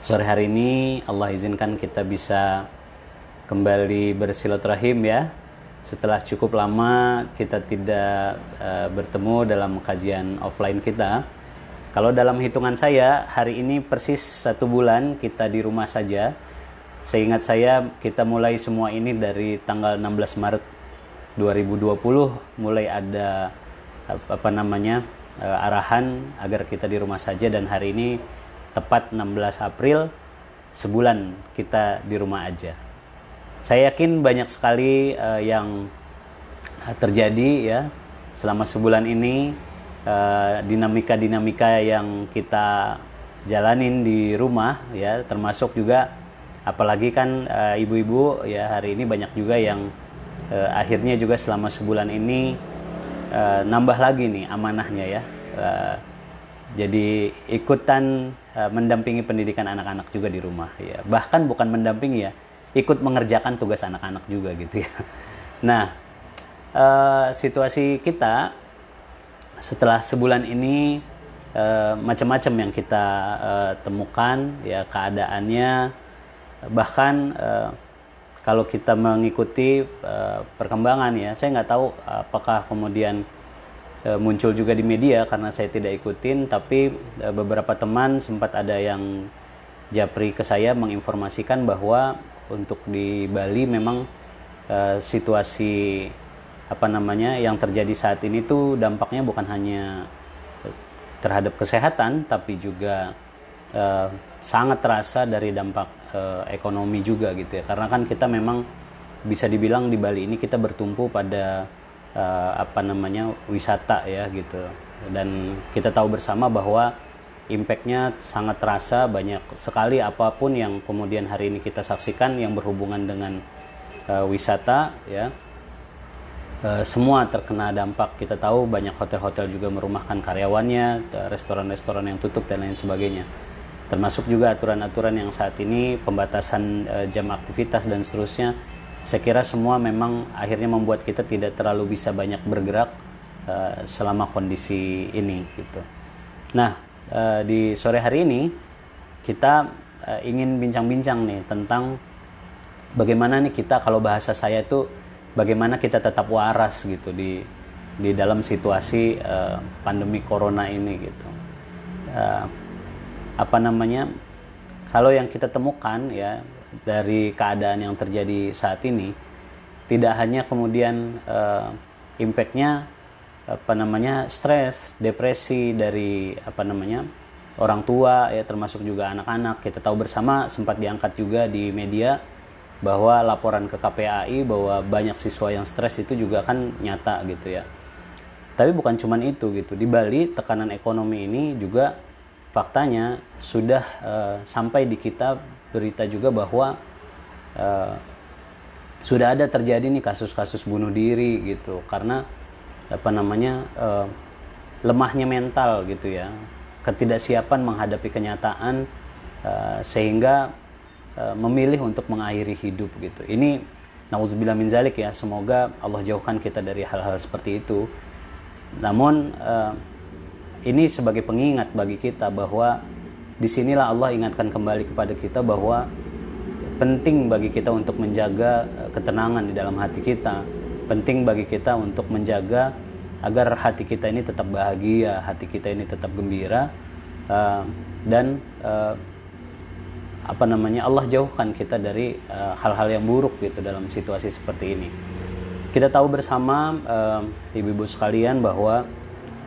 Sore hari ini Allah izinkan kita bisa kembali bersilaturahim ya. Setelah cukup lama kita tidak bertemu dalam kajian offline kita. Kalau dalam hitungan saya, hari ini persis 1 bulan kita di rumah saja. Seingat saya kita mulai semua ini dari tanggal 16 Maret 2020 mulai ada arahan agar kita di rumah saja, dan hari ini tepat 16 April, sebulan kita di rumah aja. Saya yakin banyak sekali yang terjadi ya selama sebulan ini, dinamika-dinamika yang kita jalanin di rumah ya, termasuk juga apalagi kan ibu-ibu ya, hari ini banyak juga yang akhirnya juga selama sebulan ini nambah lagi nih amanahnya ya. Jadi ikutan mendampingi pendidikan anak-anak juga di rumah ya. Bahkan bukan mendampingi ya, ikut mengerjakan tugas anak-anak juga gitu ya. Nah, situasi kita setelah sebulan ini macam-macam yang kita temukan ya keadaannya. Bahkan kalau kita mengikuti perkembangan ya, saya nggak tahu apakah kemudian muncul juga di media karena saya tidak ikutin, tapi beberapa teman sempat ada yang japri ke saya menginformasikan bahwa untuk di Bali memang situasi yang terjadi saat ini tuh dampaknya bukan hanya terhadap kesehatan, tapi juga sangat terasa dari dampak ekonomi juga gitu ya. Karena kan kita memang bisa dibilang di Bali ini kita bertumpu pada wisata ya gitu, dan kita tahu bersama bahwa impactnya sangat terasa, banyak sekali apapun yang kemudian hari ini kita saksikan yang berhubungan dengan wisata ya, semua terkena dampak. Kita tahu banyak hotel-hotel juga merumahkan karyawannya, restoran-restoran yang tutup dan lain sebagainya, termasuk juga aturan-aturan yang saat ini pembatasan jam aktivitas dan seterusnya. Saya kira semua memang akhirnya membuat kita tidak terlalu bisa banyak bergerak selama kondisi ini gitu. Nah, di sore hari ini kita ingin bincang-bincang nih tentang bagaimana nih kita, kalau bahasa saya itu bagaimana kita tetap waras gitu di dalam situasi pandemi corona ini gitu. Kalau yang kita temukan ya dari keadaan yang terjadi saat ini, tidak hanya kemudian impactnya stres, depresi dari orang tua ya, termasuk juga anak-anak. Kita tahu bersama sempat diangkat juga di media bahwa laporan ke KPAI bahwa banyak siswa yang stres itu juga kan nyata gitu ya. Tapi bukan cuma itu gitu. Di Bali tekanan ekonomi ini juga faktanya sudah sampai di kita berita juga bahwa sudah ada terjadi nih kasus-kasus bunuh diri gitu, karena lemahnya mental gitu ya, ketidaksiapan menghadapi kenyataan sehingga memilih untuk mengakhiri hidup gitu. Ini nauzubillah min zalik ya, semoga Allah jauhkan kita dari hal-hal seperti itu. Namun ini sebagai pengingat bagi kita bahwa disinilah Allah ingatkan kembali kepada kita bahwa penting bagi kita untuk menjaga ketenangan di dalam hati kita. Penting bagi kita untuk menjaga agar hati kita ini tetap bahagia, hati kita ini tetap gembira, dan Allah jauhkan kita dari hal-hal yang buruk gitu dalam situasi seperti ini. Kita tahu bersama ibu-ibu sekalian bahwa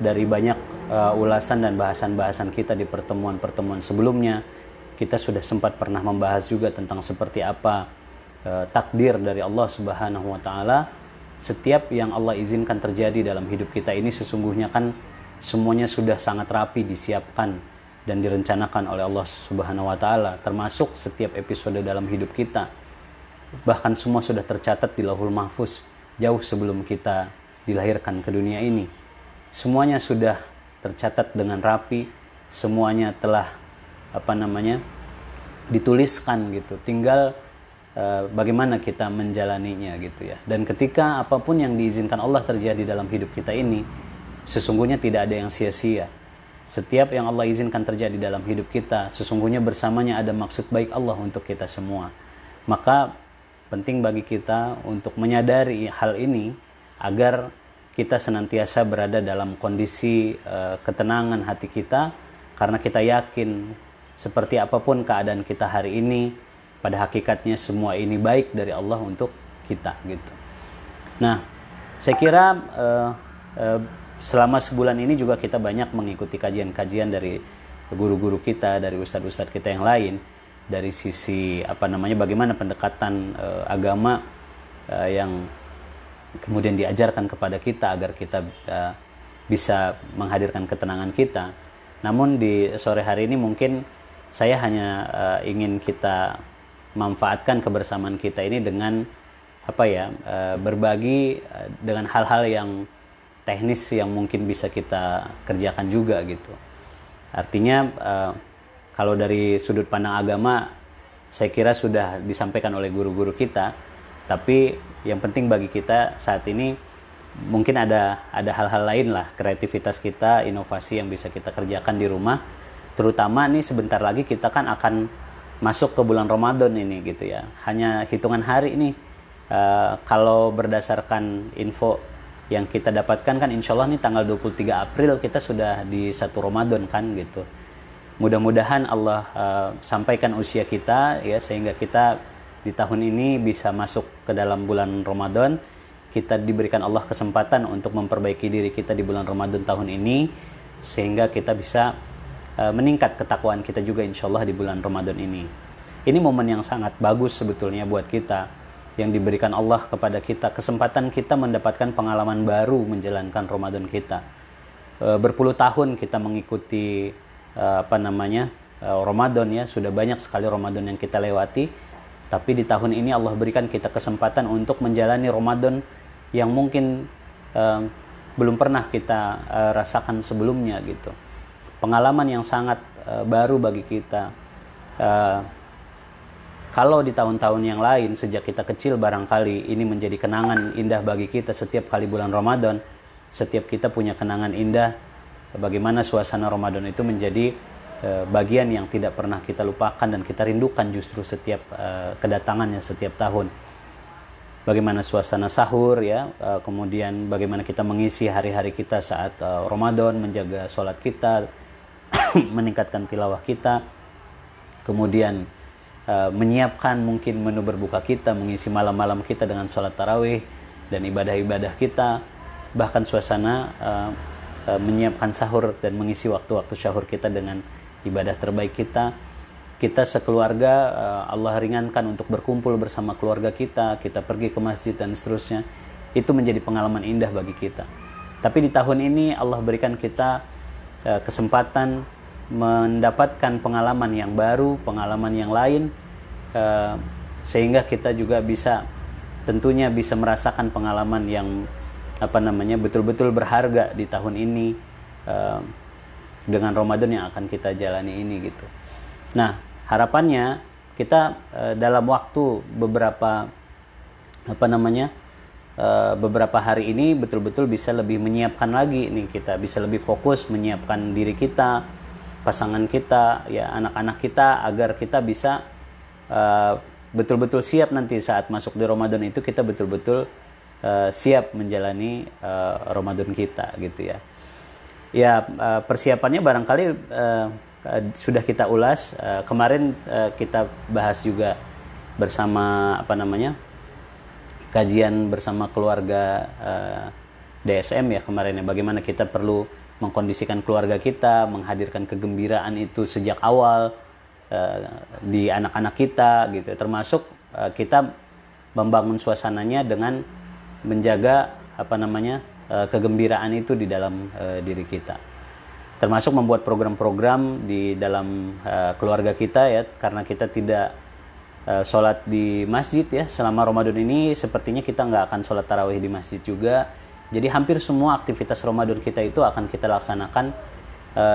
dari banyak ulasan dan bahasan-bahasan kita di pertemuan-pertemuan sebelumnya, kita sudah sempat pernah membahas juga tentang seperti apa takdir dari Allah Subhanahu wa taala. Setiap yang Allah izinkan terjadi dalam hidup kita ini sesungguhnya kan semuanya sudah sangat rapi disiapkan dan direncanakan oleh Allah Subhanahu wa taala, termasuk setiap episode dalam hidup kita. Bahkan semua sudah tercatat di Lauhul Mahfuz jauh sebelum kita dilahirkan ke dunia ini. Semuanya sudah tercatat dengan rapi, semuanya telah dituliskan gitu. Tinggal bagaimana kita menjalaninya gitu ya. Dan ketika apapun yang diizinkan Allah terjadi dalam hidup kita ini, sesungguhnya tidak ada yang sia-sia. Setiap yang Allah izinkan terjadi dalam hidup kita, sesungguhnya bersamanya ada maksud baik Allah untuk kita semua. Maka penting bagi kita untuk menyadari hal ini agar kita senantiasa berada dalam kondisi ketenangan hati kita, karena kita yakin seperti apapun keadaan kita hari ini, pada hakikatnya semua ini baik dari Allah untuk kita gitu. Nah, saya kira selama sebulan ini juga kita banyak mengikuti kajian-kajian dari guru-guru kita, dari ustadz-ustadz kita yang lain, dari sisi bagaimana pendekatan agama yang kemudian diajarkan kepada kita agar kita bisa menghadirkan ketenangan kita. Namun di sore hari ini mungkin saya hanya ingin kita manfaatkan kebersamaan kita ini dengan berbagi dengan hal-hal yang teknis yang mungkin bisa kita kerjakan juga gitu. Artinya kalau dari sudut pandang agama saya kira sudah disampaikan oleh guru-guru kita, tapi yang penting bagi kita saat ini mungkin ada hal-hal lain lah, kreativitas kita, inovasi yang bisa kita kerjakan di rumah. Terutama nih sebentar lagi kita kan akan masuk ke bulan Ramadan ini gitu ya. Hanya hitungan hari nih. Kalau berdasarkan info yang kita dapatkan kan insya Allah nih tanggal 23 April kita sudah di 1 Ramadan kan gitu. Mudah-mudahan Allah sampaikan usia kita ya, sehingga kita di tahun ini bisa masuk ke dalam bulan Ramadan. Kita diberikan Allah kesempatan untuk memperbaiki diri kita di bulan Ramadan tahun ini, sehingga kita bisa meningkat ketakwaan kita juga insya Allah di bulan Ramadan ini. Ini momen yang sangat bagus sebetulnya buat kita, yang diberikan Allah kepada kita, kesempatan kita mendapatkan pengalaman baru menjalankan Ramadan kita. Berpuluh tahun kita mengikuti Ramadan ya, sudah banyak sekali Ramadan yang kita lewati, tapi di tahun ini Allah berikan kita kesempatan untuk menjalani Ramadan yang mungkin belum pernah kita rasakan sebelumnya gitu. Pengalaman yang sangat baru bagi kita. Kalau di tahun-tahun yang lain sejak kita kecil barangkali ini menjadi kenangan indah bagi kita setiap kali bulan Ramadan. Setiap kita punya kenangan indah bagaimana suasana Ramadan itu menjadi bagian yang tidak pernah kita lupakan dan kita rindukan justru setiap kedatangannya setiap tahun. Bagaimana suasana sahur ya, kemudian bagaimana kita mengisi hari-hari kita saat Ramadan, menjaga sholat kita, meningkatkan tilawah kita, kemudian menyiapkan mungkin menu berbuka kita, mengisi malam-malam kita dengan sholat tarawih dan ibadah-ibadah kita, bahkan suasana menyiapkan sahur dan mengisi waktu-waktu sahur kita dengan ibadah terbaik kita. Kita sekeluarga Allah ringankan untuk berkumpul bersama keluarga kita pergi ke masjid dan seterusnya. Itu menjadi pengalaman indah bagi kita. Tapi di tahun ini Allah berikan kita kesempatan mendapatkan pengalaman yang baru, pengalaman yang lain, sehingga kita juga bisa tentunya bisa merasakan pengalaman yang betul-betul berharga di tahun ini dengan Ramadan yang akan kita jalani ini gitu. Nah, harapannya kita dalam waktu beberapa beberapa hari ini betul-betul bisa lebih menyiapkan lagi nih, kita bisa lebih fokus menyiapkan diri kita, pasangan kita, ya anak-anak kita, agar kita bisa betul-betul siap nanti saat masuk di Ramadan itu kita betul-betul siap menjalani Ramadan kita gitu ya. Ya persiapannya barangkali sudah kita ulas kemarin, kita bahas juga bersama kajian bersama keluarga DSM ya kemarin ya, bagaimana kita perlu mengkondisikan keluarga kita, menghadirkan kegembiraan itu sejak awal di anak-anak kita gitu, termasuk kita membangun suasananya dengan menjaga kegembiraan itu di dalam diri kita, termasuk membuat program-program di dalam keluarga kita ya, karena kita tidak sholat di masjid ya selama Ramadan ini, sepertinya kita nggak akan sholat tarawih di masjid juga. Jadi hampir semua aktivitas Ramadan kita itu akan kita laksanakan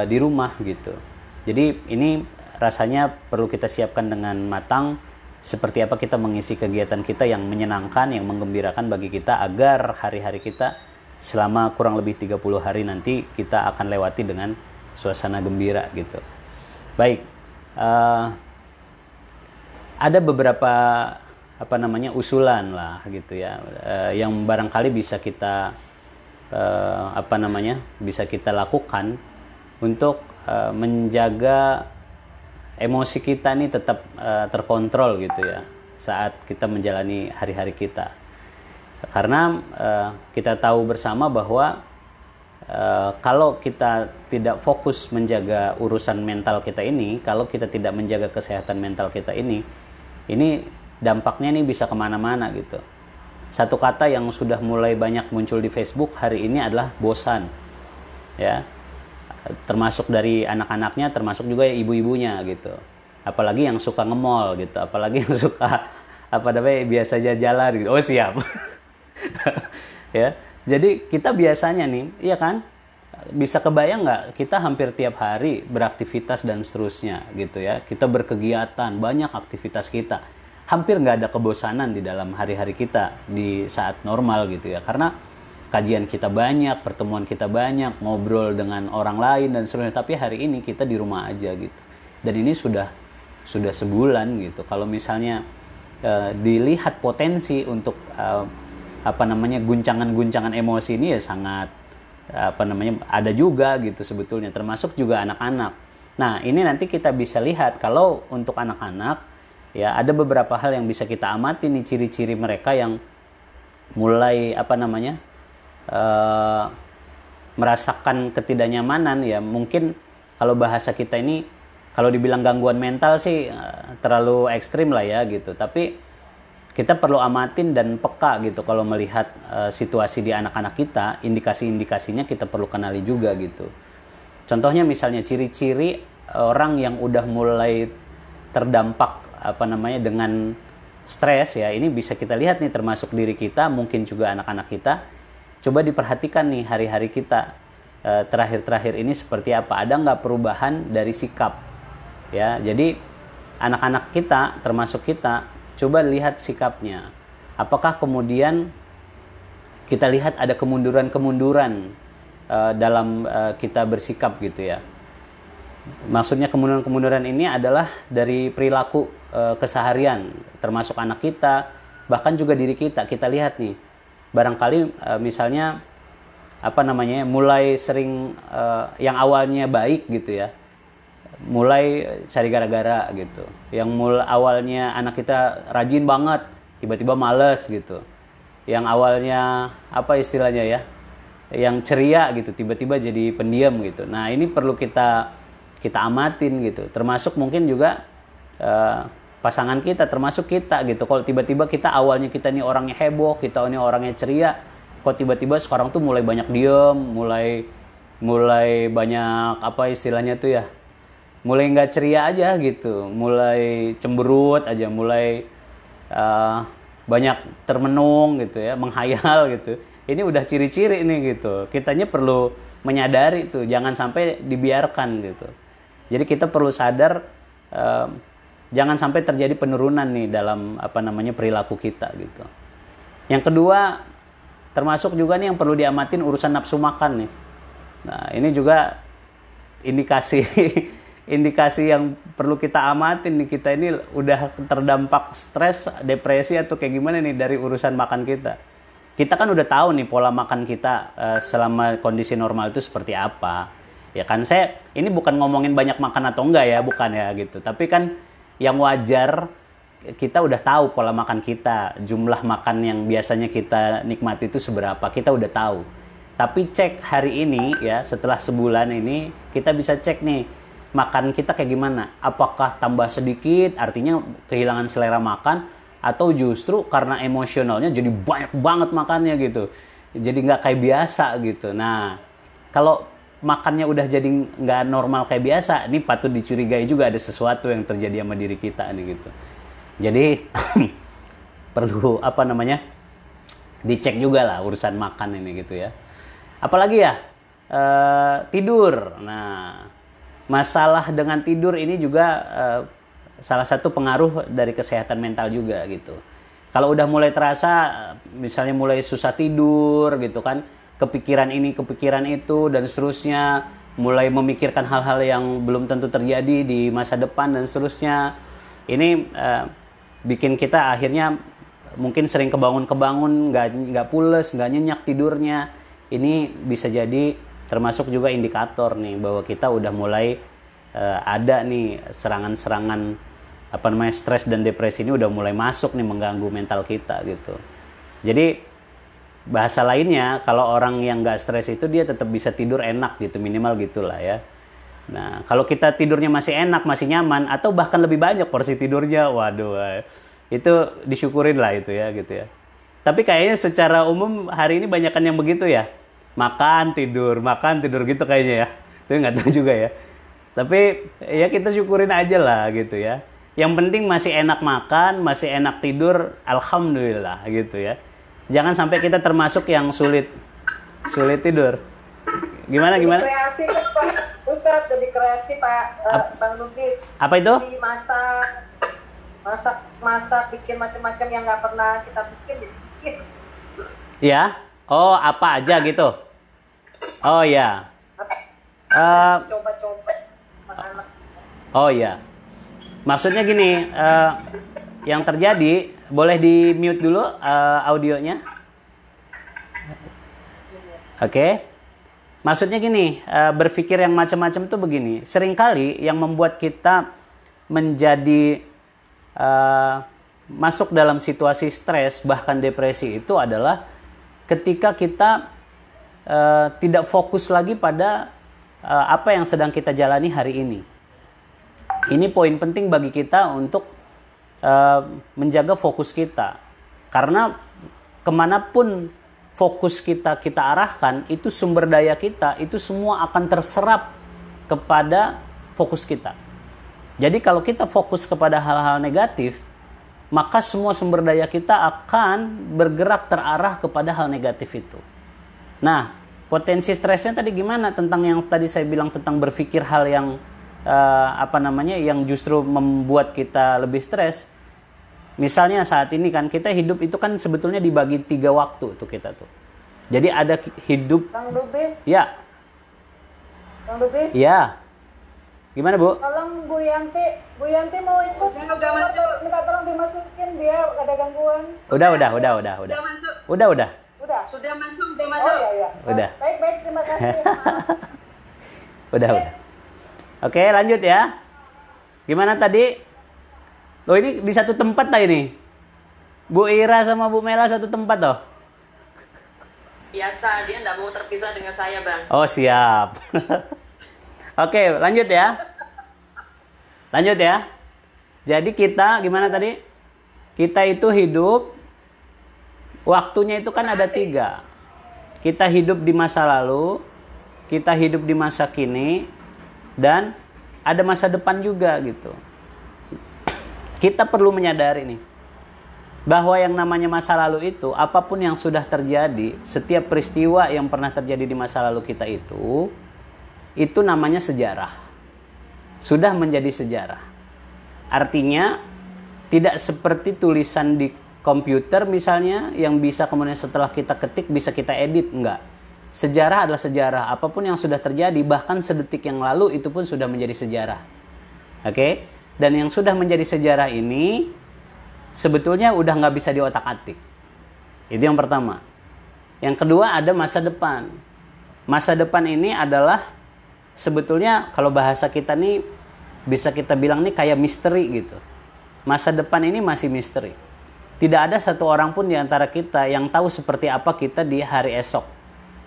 di rumah gitu. Jadi ini rasanya perlu kita siapkan dengan matang, seperti apa kita mengisi kegiatan kita yang menyenangkan, yang menggembirakan bagi kita, agar hari-hari kita selama kurang lebih 30 hari nanti kita akan lewati dengan suasana gembira gitu. Baik, ada beberapa usulan lah gitu ya, yang barangkali bisa kita bisa kita lakukan untuk menjaga emosi kita nih tetap terkontrol gitu ya saat kita menjalani hari-hari kita. Karena kita tahu bersama bahwa kalau kita tidak fokus menjaga urusan mental kita ini, kalau kita tidak menjaga kesehatan mental kita ini dampaknya nih bisa kemana-mana gitu. Satu kata yang sudah mulai banyak muncul di Facebook hari ini adalah bosan, ya. Termasuk dari anak-anaknya, termasuk juga ibu-ibunya gitu. Apalagi yang suka nge-mall gitu, apalagi yang suka biasa jalan gitu. Oh siap. Ya. Jadi kita biasanya nih, iya kan? Bisa kebayang nggak kita hampir tiap hari beraktivitas dan seterusnya gitu ya. Kita berkegiatan, banyak aktivitas kita. Hampir nggak ada kebosanan di dalam hari-hari kita di saat normal gitu ya. Karena kajian kita banyak, pertemuan kita banyak, ngobrol dengan orang lain dan seterusnya. Tapi hari ini kita di rumah aja gitu. Dan ini sudah sebulan gitu. Kalau misalnya dilihat potensi untuk guncangan-guncangan emosi ini ya sangat ada juga gitu sebetulnya, termasuk juga anak-anak. Nah, ini nanti kita bisa lihat kalau untuk anak-anak ya ada beberapa hal yang bisa kita amati nih, ciri-ciri mereka yang mulai merasakan ketidaknyamanan ya. Mungkin kalau bahasa kita ini kalau dibilang gangguan mental sih terlalu ekstrim lah ya gitu, tapi kita perlu amatin dan peka gitu kalau melihat situasi di anak-anak kita, indikasi-indikasinya kita perlu kenali juga gitu. Contohnya misalnya ciri-ciri orang yang udah mulai terdampak dengan stres ya, ini bisa kita lihat nih, termasuk diri kita, mungkin juga anak-anak kita. Coba diperhatikan nih hari-hari kita terakhir-terakhir ini seperti apa, ada nggak perubahan dari sikap ya. Jadi anak-anak kita termasuk kita, coba lihat sikapnya. Apakah kemudian kita lihat ada kemunduran-kemunduran dalam kita bersikap gitu ya. Maksudnya kemunduran-kemunduran ini adalah dari perilaku keseharian, termasuk anak kita, bahkan juga diri kita. Kita lihat nih, barangkali misalnya mulai sering yang awalnya baik gitu ya, mulai cari gara-gara gitu. Yang awalnya anak kita rajin banget, tiba-tiba males gitu. Yang awalnya istilahnya ya, yang ceria gitu, tiba-tiba jadi pendiam gitu. Nah, ini perlu kita amatin gitu. Termasuk mungkin juga pasangan kita, termasuk kita gitu. Kalau tiba-tiba kita awalnya kita nih orangnya heboh, kita ini orangnya ceria, kok tiba-tiba sekarang tuh mulai banyak diem, mulai banyak istilahnya tuh ya, mulai nggak ceria aja gitu, mulai cemberut aja, mulai banyak termenung gitu ya, menghayal gitu. Ini udah ciri-ciri nih gitu. Kitanya perlu menyadari tuh, jangan sampai dibiarkan gitu. Jadi kita perlu sadar, jangan sampai terjadi penurunan nih dalam perilaku kita gitu. Yang kedua, termasuk juga nih yang perlu diamatin urusan nafsu makan nih. Nah, ini juga indikasi indikasi yang perlu kita amatin nih, kita ini udah terdampak stres, depresi atau kayak gimana nih dari urusan makan kita. Kita kan udah tahu nih pola makan kita selama kondisi normal itu seperti apa. Ya kan, saya ini bukan ngomongin banyak makan atau enggak ya, bukan ya gitu. Tapi kan yang wajar, kita udah tahu pola makan kita, jumlah makan yang biasanya kita nikmati itu seberapa, kita udah tahu. Tapi cek hari ini ya, setelah sebulan ini, kita bisa cek nih, makan kita kayak gimana. Apakah tambah sedikit, artinya kehilangan selera makan, atau justru karena emosionalnya jadi banyak banget makannya gitu. Jadi nggak kayak biasa gitu. Nah, kalau makannya udah jadi nggak normal kayak biasa, ini patut dicurigai juga ada sesuatu yang terjadi sama diri kita nih gitu. Jadi perlu dicek juga lah urusan makan ini gitu ya. Apalagi ya tidur. Nah, masalah dengan tidur ini juga salah satu pengaruh dari kesehatan mental juga gitu. Kalau udah mulai terasa, misalnya mulai susah tidur gitu kan, kepikiran ini, kepikiran itu, dan seterusnya, mulai memikirkan hal-hal yang belum tentu terjadi di masa depan dan seterusnya. Ini bikin kita akhirnya mungkin sering kebangun-kebangun, nggak pules, nggak nyenyak tidurnya. Ini bisa jadi termasuk juga indikator nih bahwa kita udah mulai ada nih serangan-serangan stres dan depresi ini udah mulai masuk nih mengganggu mental kita gitu. Jadi bahasa lainnya, kalau orang yang nggak stres itu dia tetap bisa tidur enak gitu, minimal gitulah ya. Nah, kalau kita tidurnya masih enak, masih nyaman, atau bahkan lebih banyak porsi tidurnya, waduh, itu disyukurin lah itu ya gitu ya. Tapi kayaknya secara umum hari ini banyakan yang begitu ya, makan tidur gitu kayaknya ya. Itu nggak tahu juga ya. Tapi ya kita syukurin aja lah gitu ya. Yang penting masih enak makan, masih enak tidur, alhamdulillah gitu ya. Jangan sampai kita termasuk yang sulit tidur. Gimana? Kreasi Pak Ustadz, jadi kreasi Bang Lukis. Apa itu? Jadi masak bikin macam-macam yang nggak pernah kita bikin, jadi bikin. Ya, oh apa aja gitu. Oh ya. Coba-coba anak. Oh ya. Maksudnya gini, yang terjadi, boleh di mute dulu audionya. Oke. Maksudnya gini, berpikir yang macam-macam tuh begini. Seringkali yang membuat kita menjadi masuk dalam situasi stres, bahkan depresi itu adalah ketika kita tidak fokus lagi pada apa yang sedang kita jalani hari ini. Ini poin penting bagi kita untuk menjaga fokus kita. Karena kemanapun fokus kita arahkan, itu sumber daya kita, itu semua akan terserap kepada fokus kita. Jadi kalau kita fokus kepada hal-hal negatif, maka semua sumber daya kita akan bergerak terarah kepada hal negatif itu. Nah, potensi stresnya tadi gimana? Tentang yang tadi saya bilang tentang berpikir hal yang yang justru membuat kita lebih stres. Misalnya saat ini kan kita hidup itu kan sebetulnya dibagi 3 waktu tuh kita tuh. Jadi ada hidup. Bang Lubis. Ya. Bang Lubis. Ya. Gimana Bu? Tolong Bu Yanti mau ikut. Minta tolong dimasukin, dia ada gangguan. Udah. Sudah masuk. Udah. Sudah masuk. Oh iya. Udah. Baik, terima kasih. Udah. Oke, lanjut ya. Gimana tadi? Loh, ini di satu tempat lah ini. Bu Ira sama Bu Mela satu tempat toh. Biasa, dia nggak mau terpisah dengan saya, Bang. Oh, siap. Oke, lanjut ya. Jadi kita, gimana tadi? Kita itu hidup, waktunya itu kan ada 3. Kita hidup di masa lalu, kita hidup di masa kini, dan ada masa depan juga gitu. Kita perlu menyadari nih, bahwa yang namanya masa lalu itu, apapun yang sudah terjadi, setiap peristiwa yang pernah terjadi di masa lalu kita itu namanya sejarah. Sudah menjadi sejarah. Artinya, tidak seperti tulisan di komputer misalnya, yang bisa kemudian setelah kita ketik bisa kita edit, enggak. Sejarah adalah sejarah. Apapun yang sudah terjadi, bahkan sedetik yang lalu, itu pun sudah menjadi sejarah. Oke? Dan yang sudah menjadi sejarah ini, sebetulnya udah nggak bisa diotak-atik. Itu yang pertama. Yang kedua, ada masa depan. Masa depan ini adalah, sebetulnya kalau bahasa kita nih, bisa kita bilang nih kayak misteri gitu. Masa depan ini masih misteri. Tidak ada satu orang pun di antara kita yang tahu seperti apa kita di hari esok.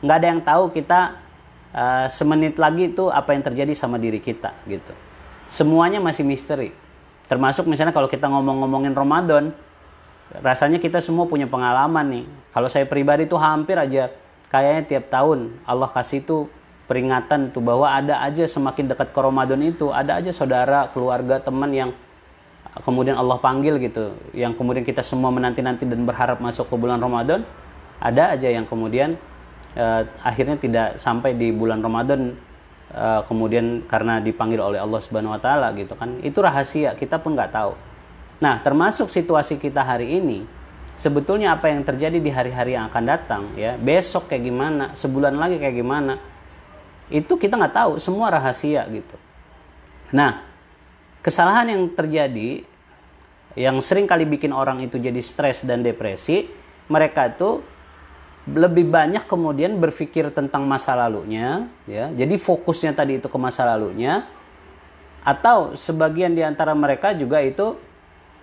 Nggak ada yang tahu kita semenit lagi itu apa yang terjadi sama diri kita gitu. Semuanya masih misteri. Termasuk misalnya kalau kita ngomongin Ramadan, rasanya kita semua punya pengalaman nih. Kalau saya pribadi tuh hampir aja kayaknya tiap tahun Allah kasih tuh peringatan tuh bahwa ada aja semakin dekat ke Ramadan itu, ada aja saudara, keluarga, teman yang kemudian Allah panggil gitu, yang kemudian kita semua menanti-nanti dan berharap masuk ke bulan Ramadan. Ada aja yang kemudian akhirnya tidak sampai di bulan Ramadan, kemudian karena dipanggil oleh Allah Subhanahu wa taala gitu kan. Itu rahasia, kita pun nggak tahu. Nah, termasuk situasi kita hari ini, sebetulnya apa yang terjadi di hari-hari yang akan datang ya, besok kayak gimana, sebulan lagi kayak gimana, itu kita nggak tahu, semua rahasia gitu. Nah, kesalahan yang terjadi yang sering kali bikin orang itu jadi stres dan depresi, mereka itu lebih banyak kemudian berpikir tentang masa lalunya, ya. Jadi fokusnya tadi itu ke masa lalunya, atau sebagian di antara mereka juga itu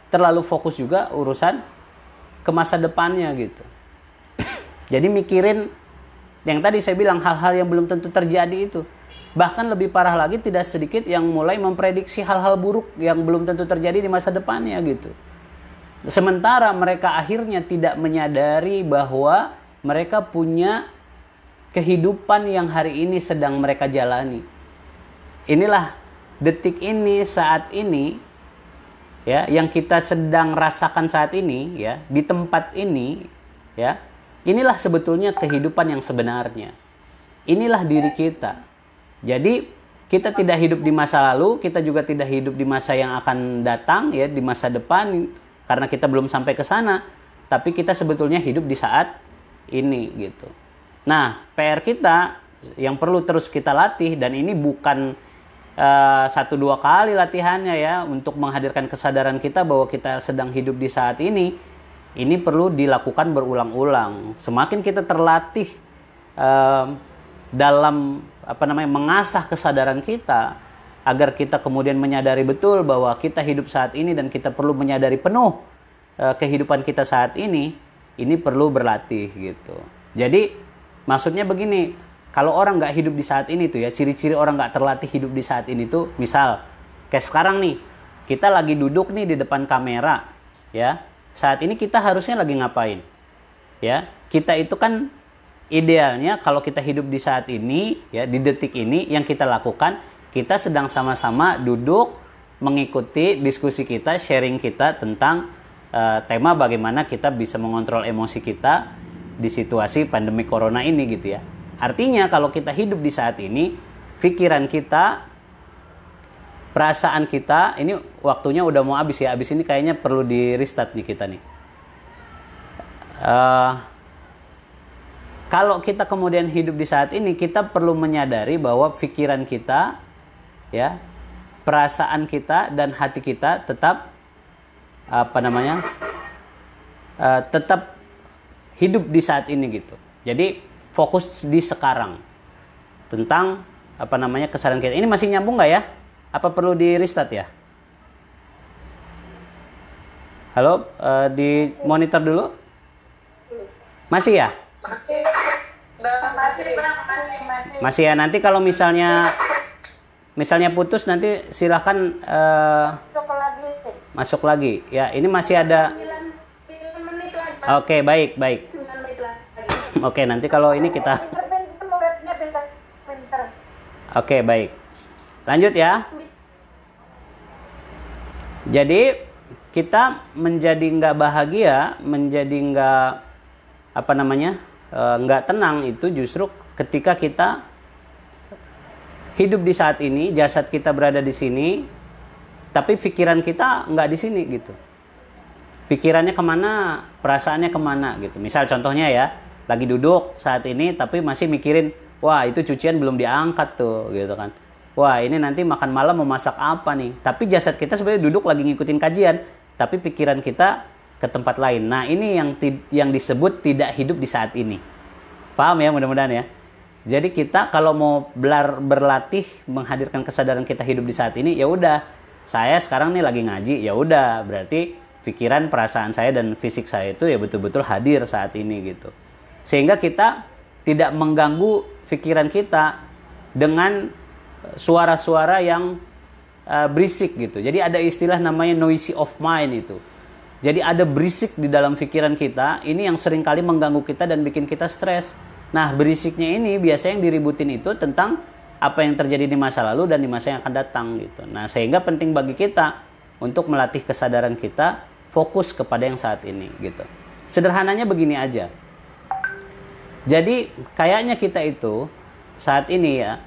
terlalu fokus juga urusan ke masa depannya gitu. Jadi mikirin yang tadi saya bilang, hal-hal yang belum tentu terjadi itu. Bahkan lebih parah lagi, tidak sedikit yang mulai memprediksi hal-hal buruk yang belum tentu terjadi di masa depannya gitu. Sementara mereka akhirnya tidak menyadari bahwa mereka punya kehidupan yang hari ini sedang mereka jalani. Inilah detik ini, saat ini, ya, yang kita sedang rasakan saat ini, ya, di tempat ini, ya. Inilah sebetulnya kehidupan yang sebenarnya. Inilah diri kita. Jadi kita tidak hidup di masa lalu, kita juga tidak hidup di masa yang akan datang, ya, di masa depan, karena kita belum sampai ke sana. Tapi kita sebetulnya hidup di saat ini gitu. Nah, PR kita yang perlu terus kita latih, dan ini bukan 1-2 kali latihannya ya, untuk menghadirkan kesadaran kita bahwa kita sedang hidup di saat ini perlu dilakukan berulang-ulang. Semakin kita terlatih dalam mengasah kesadaran kita, agar kita kemudian menyadari betul bahwa kita hidup saat ini dan kita perlu menyadari penuh kehidupan kita saat ini perlu berlatih gitu. Jadi maksudnya begini, kalau orang nggak hidup di saat ini tuh ya, ciri-ciri orang nggak terlatih hidup di saat ini tuh, misal kayak sekarang nih, kita lagi duduk nih di depan kamera, ya. Saat ini kita harusnya lagi ngapain? Ya, kita itu kan idealnya kalau kita hidup di saat ini, ya, di detik ini, yang kita lakukan, kita sedang sama-sama duduk mengikuti diskusi kita, sharing kita tentang tema bagaimana kita bisa mengontrol emosi kita di situasi pandemi corona ini gitu ya. Artinya kalau kita hidup di saat ini, pikiran kita, perasaan kita, ini waktunya udah mau habis ya. Habis ini kayaknya perlu di restart nih kita nih. Kalau kita kemudian hidup di saat ini, kita perlu menyadari bahwa pikiran kita, ya, perasaan kita dan hati kita tetap tetap hidup di saat ini gitu. Jadi fokus di sekarang tentang kesadaran kita. Ini masih nyambung nggak ya? Apa perlu di restart ya? Halo, di monitor dulu. Masih ya? Masih ya. Nanti kalau misalnya putus, nanti silahkan masuk lagi. Ya, ini masih ada. Oke, baik. Oke, nanti kalau ini kita. Oke, baik. Lanjut ya. Jadi kita menjadi nggak bahagia, menjadi nggak tenang itu justru ketika kita hidup di saat ini, jasad kita berada di sini, tapi pikiran kita nggak di sini gitu. Pikirannya kemana, perasaannya kemana gitu. Misal contohnya ya, lagi duduk saat ini tapi masih mikirin, wah itu cucian belum diangkat tuh gitu kan. Wah ini nanti makan malam mau masak apa nih. Tapi jasad kita sebenarnya duduk lagi ngikutin kajian, tapi pikiran kita ke tempat lain. Nah ini yang disebut tidak hidup di saat ini. Paham ya mudah-mudahan ya. Jadi kita kalau mau berlatih menghadirkan kesadaran kita hidup di saat ini, ya udah, saya sekarang nih lagi ngaji, ya udah, berarti pikiran, perasaan saya dan fisik saya itu ya betul-betul hadir saat ini gitu. Sehingga kita tidak mengganggu pikiran kita dengan suara-suara yang berisik gitu. Jadi ada istilah namanya noisy of mind itu. Jadi ada berisik di dalam pikiran kita, ini yang sering kali mengganggu kita dan bikin kita stres. Nah, berisiknya ini biasanya yang diributin itu tentang apa yang terjadi di masa lalu dan di masa yang akan datang gitu. Nah, sehingga penting bagi kita untuk melatih kesadaran kita fokus kepada yang saat ini gitu. Sederhananya begini aja. Jadi kayaknya kita itu saat ini ya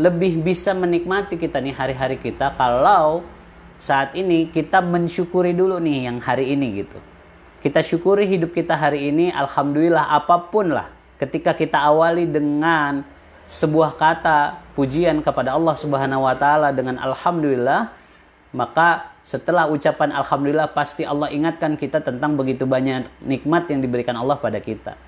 lebih bisa menikmati kita nih hari-hari kita kalau saat ini kita mensyukuri dulu nih yang hari ini gitu. Kita syukuri hidup kita hari ini, alhamdulillah apapun lah. Ketika kita awali dengan sebuah kata pujian kepada Allah Subhanahu wa taala dengan alhamdulillah, maka setelah ucapan alhamdulillah pasti Allah ingatkan kita tentang begitu banyak nikmat yang diberikan Allah pada kita.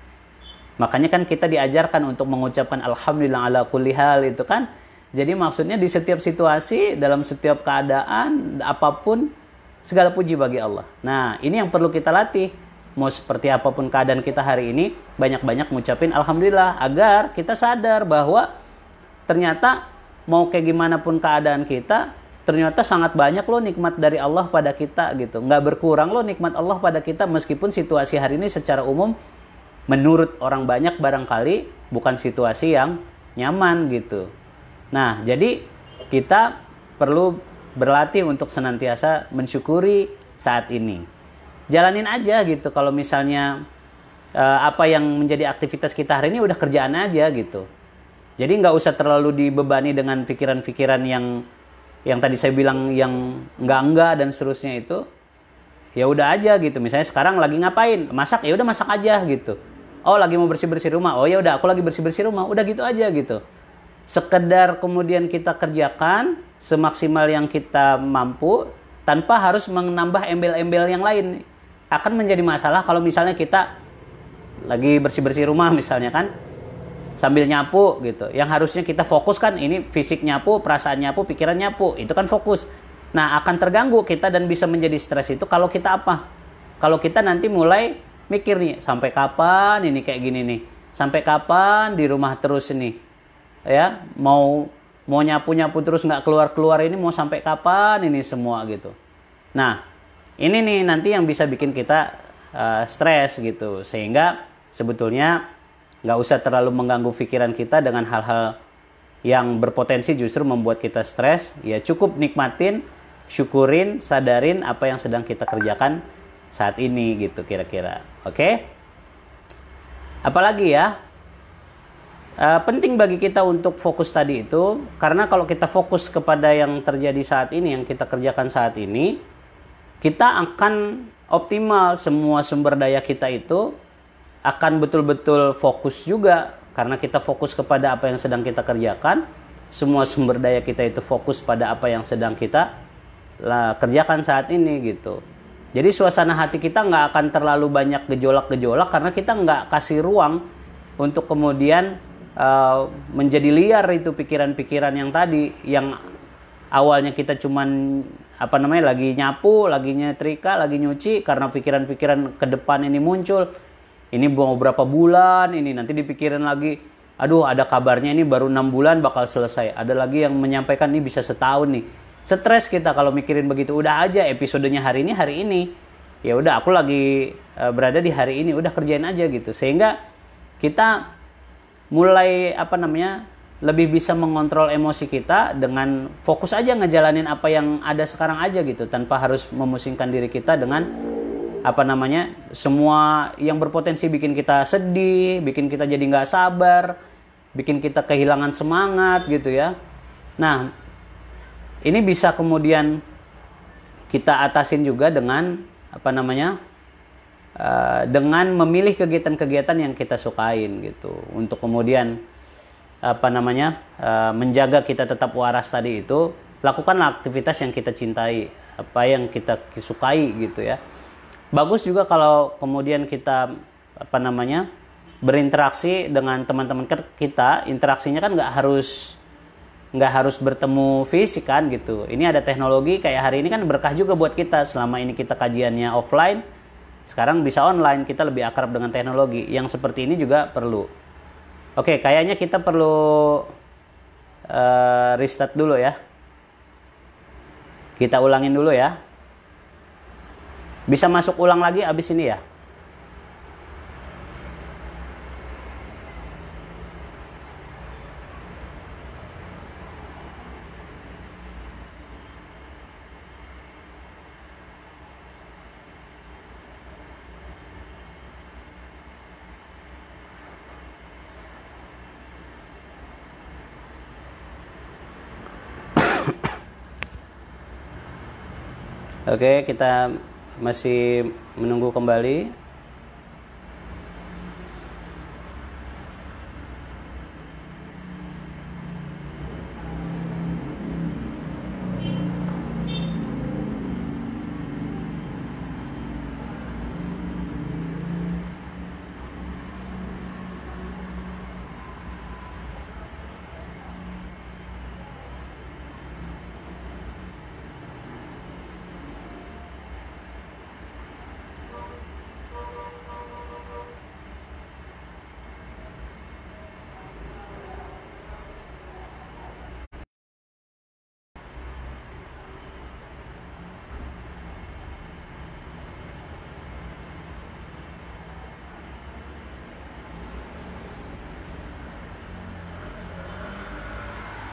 Makanya kan kita diajarkan untuk mengucapkan alhamdulillah ala kulli hal itu kan. Jadi maksudnya di setiap situasi, dalam setiap keadaan, apapun, segala puji bagi Allah. Nah, ini yang perlu kita latih. Mau seperti apapun keadaan kita hari ini, banyak-banyak ngucapin alhamdulillah, agar kita sadar bahwa ternyata mau kayak gimana pun keadaan kita, ternyata sangat banyak loh nikmat dari Allah pada kita gitu. Nggak berkurang loh nikmat Allah pada kita, meskipun situasi hari ini secara umum menurut orang banyak barangkali bukan situasi yang nyaman gitu. Nah, jadi kita perlu berlatih untuk senantiasa mensyukuri saat ini. Jalanin aja gitu. Kalau misalnya apa yang menjadi aktivitas kita hari ini udah kerjaan aja gitu. Jadi nggak usah terlalu dibebani dengan pikiran-pikiran yang tadi saya bilang yang enggak dan seterusnya itu. Ya udah aja gitu. Misalnya sekarang lagi ngapain? Masak, ya udah masak aja gitu. Oh, lagi mau bersih-bersih rumah. Oh ya udah, aku lagi bersih-bersih rumah. Udah gitu aja gitu. Sekedar kemudian kita kerjakan semaksimal yang kita mampu tanpa harus menambah embel-embel yang lain. Akan menjadi masalah kalau misalnya kita lagi bersih-bersih rumah misalnya kan, sambil nyapu gitu. Yang harusnya kita fokus kan ini fisik nyapu, perasaan nyapu, pikiran nyapu. Itu kan fokus. Nah, akan terganggu kita dan bisa menjadi stres itu kalau kita apa? Kalau kita nanti mulai mikir nih, sampai kapan ini kayak gini nih? Sampai kapan di rumah terus ini? Ya, mau nyapu-nyapu terus nggak keluar-keluar ini mau sampai kapan ini semua gitu. Nah, ini nih nanti yang bisa bikin kita stres gitu. Sehingga sebetulnya nggak usah terlalu mengganggu pikiran kita dengan hal-hal yang berpotensi justru membuat kita stres. Ya cukup nikmatin, syukurin, sadarin apa yang sedang kita kerjakan saat ini gitu kira-kira. Oke? Apalagi ya? Penting bagi kita untuk fokus tadi itu, karena kalau kita fokus kepada yang terjadi saat ini, yang kita kerjakan saat ini, kita akan optimal. Semua sumber daya kita itu akan betul-betul fokus juga, karena kita fokus kepada apa yang sedang kita kerjakan. Semua sumber daya kita itu fokus pada apa yang sedang kita kerjakan saat ini gitu. Jadi suasana hati kita nggak akan terlalu banyak gejolak-gejolak, karena kita nggak kasih ruang untuk kemudian menjadi liar itu pikiran-pikiran yang tadi, yang awalnya kita cuman lagi nyapu, lagi nyetrika, lagi nyuci, karena pikiran-pikiran ke depan ini muncul. Ini mau berapa bulan ini, nanti dipikirin lagi, aduh ada kabarnya ini baru 6 bulan bakal selesai. Ada lagi yang menyampaikan ini bisa setahun nih. Stres kita kalau mikirin begitu. Udah aja episodenya hari ini. Ya udah aku lagi berada di hari ini, udah kerjain aja gitu. Sehingga kita mulai lebih bisa mengontrol emosi kita dengan fokus aja ngejalanin apa yang ada sekarang aja gitu, tanpa harus memusingkan diri kita dengan semua yang berpotensi bikin kita sedih, bikin kita jadi nggak sabar, bikin kita kehilangan semangat gitu ya. Nah, ini bisa kemudian kita atasin juga dengan dengan memilih kegiatan-kegiatan yang kita sukain gitu, untuk kemudian menjaga kita tetap waras tadi itu. Lakukanlah aktivitas yang kita cintai, apa yang kita sukai gitu ya. Bagus juga kalau kemudian kita berinteraksi dengan teman-teman kita. Interaksinya kan nggak harus bertemu fisik kan gitu. Ini ada teknologi kayak hari ini kan berkah juga buat kita. Selama ini kita kajiannya offline, sekarang bisa online, kita lebih akrab dengan teknologi. Yang seperti ini juga perlu. Oke, kayaknya kita perlu restart dulu ya. Kita ulangin dulu ya. Bisa masuk ulang lagi abis ini ya. Oke, kita masih menunggu kembali.